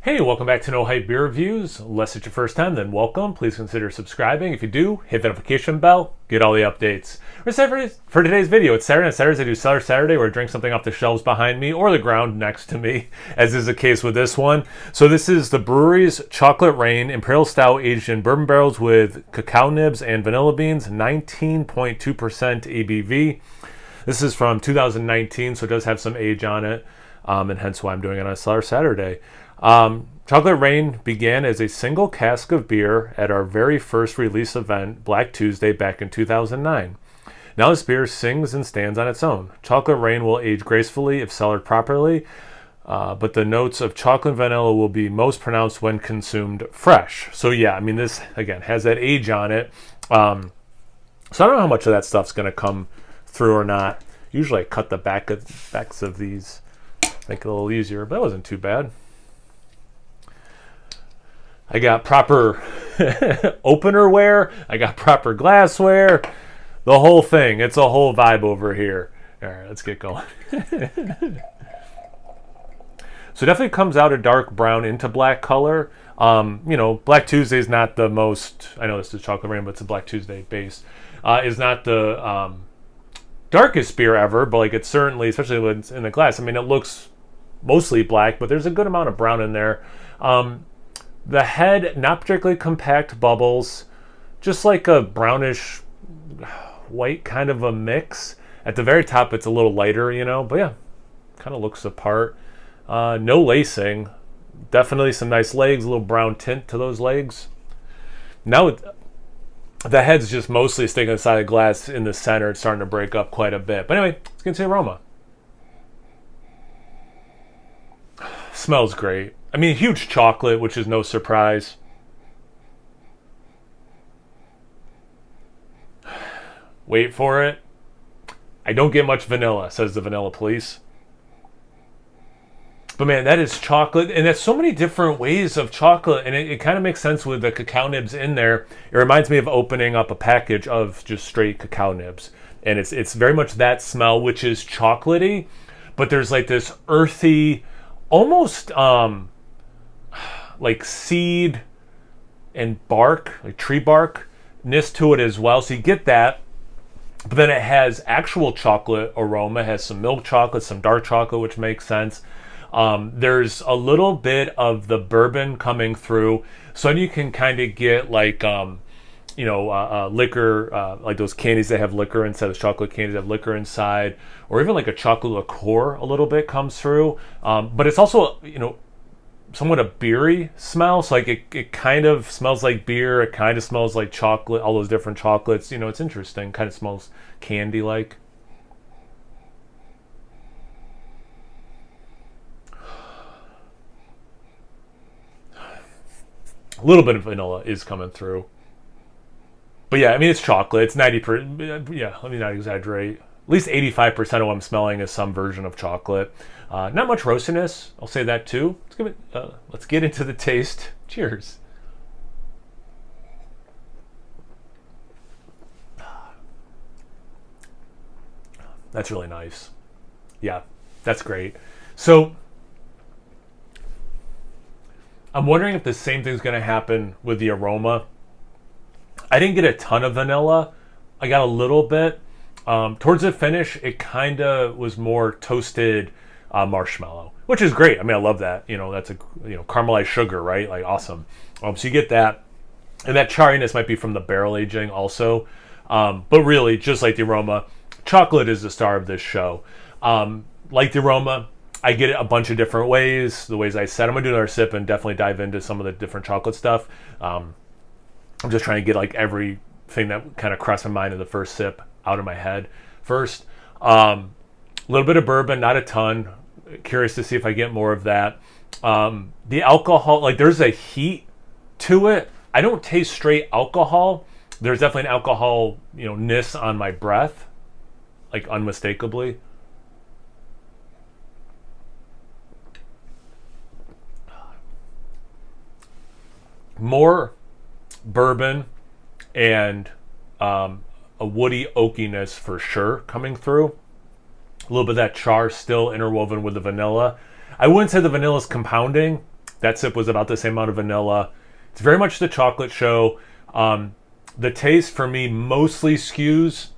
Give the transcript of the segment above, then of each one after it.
Hey, welcome back to No Hype Beer Reviews. Unless it's your first time, then welcome. Please consider subscribing. If you do, hit the notification bell, get all the updates. We're set for today's video. It's Saturday. On Saturdays, I do Cellar Saturday, where I drink something off the shelves behind me or the ground next to me, as is the case with this one. So this is the Bruery's Chocolate Rain Imperial Stout, aged in bourbon barrels with cacao nibs and vanilla beans, 19.2% ABV. This is from 2019, so it does have some age on it, and hence why I'm doing it on Cellar Saturday. Chocolate Rain began as a single cask of beer at our very first release event, Black Tuesday, back in 2009. Now this beer sings and stands on its own. Chocolate Rain will age gracefully if cellared properly, but the notes of chocolate and vanilla will be most pronounced when consumed fresh. So yeah, I mean, this, again, has that age on it. So I don't know how much of that stuff's going to come through or not. Usually I cut the backs of these, make it a little easier, but that wasn't too bad. I got proper openerware. I got proper glassware. The whole thing. It's a whole vibe over here. All right, let's get going. So it definitely comes out a dark brown into black color. Black Tuesday is not the most, I know this is Chocolate Rain, but it's a Black Tuesday base. Is not the darkest beer ever, but like it's certainly, especially when it's in the glass, I mean, it looks mostly black, but there's a good amount of brown in there. The head, not particularly compact bubbles, just like a brownish white kind of a mix. At the very top, it's a little lighter, but yeah, kind of looks apart. No lacing, definitely some nice legs, a little brown tint to those legs. Now the head's just mostly sticking inside the glass in the center. It's starting to break up quite a bit. But anyway, let's get into the aroma. Smells great. I mean, huge chocolate, which is no surprise. Wait for it. I don't get much vanilla, says the vanilla police. But man, that is chocolate, and that's so many different ways of chocolate, and it kind of makes sense with the cacao nibs in there. It reminds me of opening up a package of just straight cacao nibs, and it's very much that smell, which is chocolatey, but there's like this earthy, almost like seed and bark, like tree bark-ness to it as well. So you get that, but then it has actual chocolate aroma. It has some milk chocolate, some dark chocolate, which makes sense. There's a little bit of the bourbon coming through, so then you can kind of get like liquor, like those candies that have liquor inside, those chocolate candies that have liquor inside, or even like a chocolate liqueur a little bit comes through. But it's also, somewhat a beery smell. So like it kind of smells like beer. It kind of smells like chocolate, all those different chocolates. It's interesting. Kind of smells candy-like. A little bit of vanilla is coming through. But yeah, I mean, it's chocolate. It's 90%. Yeah, let me not exaggerate. At least 85% of what I'm smelling is some version of chocolate. Not much roastiness. I'll say that too. Let's get into the taste. Cheers. That's really nice. Yeah, that's great. So I'm wondering if the same thing's going to happen with the aroma. I didn't get a ton of vanilla. I got a little bit. Towards the finish, it kind of was more toasted marshmallow, which is great. I mean, I love that. That's a caramelized sugar, right? Like, awesome. So you get that, and that chariness might be from the barrel aging also. But really, just like the aroma, chocolate is the star of this show. Like the aroma, I get it a bunch of different ways. The ways I said, I'm gonna do another sip and definitely dive into some of the different chocolate stuff. I'm just trying to get like everything that kind of crossed my mind in the first sip out of my head first. A little bit of bourbon, not a ton. Curious to see if I get more of that. The alcohol, like there's a heat to it. I don't taste straight alcohol. There's definitely an alcohol, ness on my breath, like unmistakably. More bourbon and a woody oakiness for sure coming through. A little bit of that char still interwoven with the vanilla. I wouldn't say the vanilla is compounding. That sip was about the same amount of vanilla. It's very much the chocolate show. The taste for me mostly skews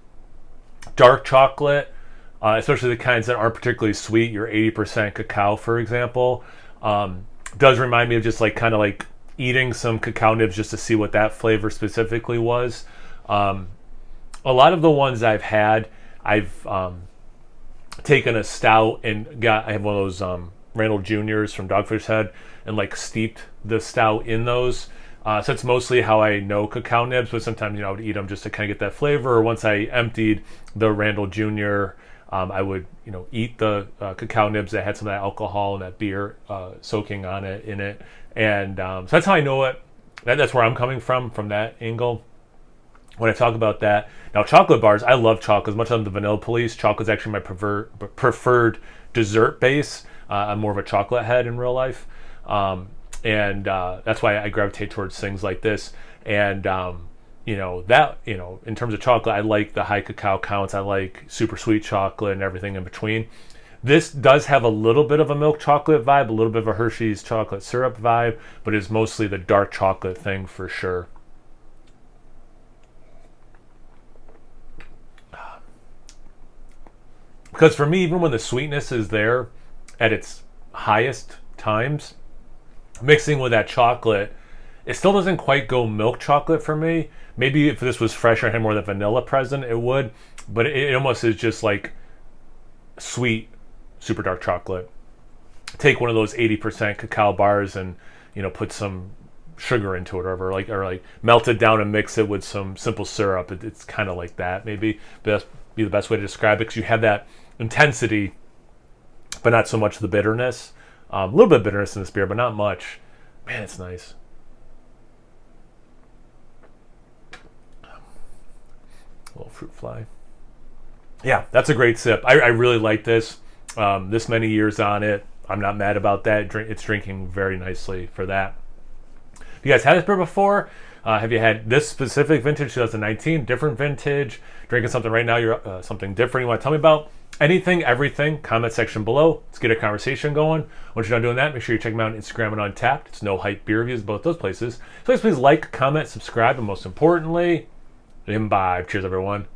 dark chocolate, especially the kinds that aren't particularly sweet. Your 80% cacao, for example, does remind me of just like kind of like eating some cacao nibs just to see what that flavor specifically was. A lot of the ones I've had, I've taken a stout and I have one of those Randall Juniors from Dogfish Head and like steeped the stout in those. So that's mostly how I know cacao nibs, but sometimes, I would eat them just to kind of get that flavor. Or once I emptied the Randall Junior, I would, eat the cacao nibs that had some of that alcohol and that beer soaking on it in it. And so that's how I know it. That's where I'm coming from that angle. When I talk about that. Now, chocolate bars, I love chocolate. As much as I'm the vanilla police, chocolate's actually my preferred dessert base. I'm more of a chocolate head in real life. And that's why I gravitate towards things like this. And, in terms of chocolate, I like the high cacao counts. I like super sweet chocolate and everything in between. This does have a little bit of a milk chocolate vibe, a little bit of a Hershey's chocolate syrup vibe, but it's mostly the dark chocolate thing for sure. Because for me, even when the sweetness is there at its highest times, mixing with that chocolate, it still doesn't quite go milk chocolate for me. Maybe if this was fresher and had more of the vanilla present, it would. But it almost is just like sweet, super dark chocolate. Take one of those 80% cacao bars and, put some sugar into it or like melt it down and mix it with some simple syrup. It's kind of like that maybe. But that's be the best way to describe it because you have that intensity, but not so much the bitterness. A little bit of bitterness in this beer, but not much. Man, it's nice. A little fruit fly. Yeah, that's a great sip. I really like this. This many years on it, I'm not mad about that. It's drinking very nicely for that. Have you guys had this beer before? Have you had this specific vintage, 2019, different vintage, drinking something right now, you're something different you want to tell me about? Anything, everything, comment section below. Let's get a conversation going. Once you're done doing that, make sure you check them out on Instagram and Untapped. It's No Hype Beer Reviews, both those places. So please like, comment, subscribe, and most importantly, imbibe. Cheers, everyone.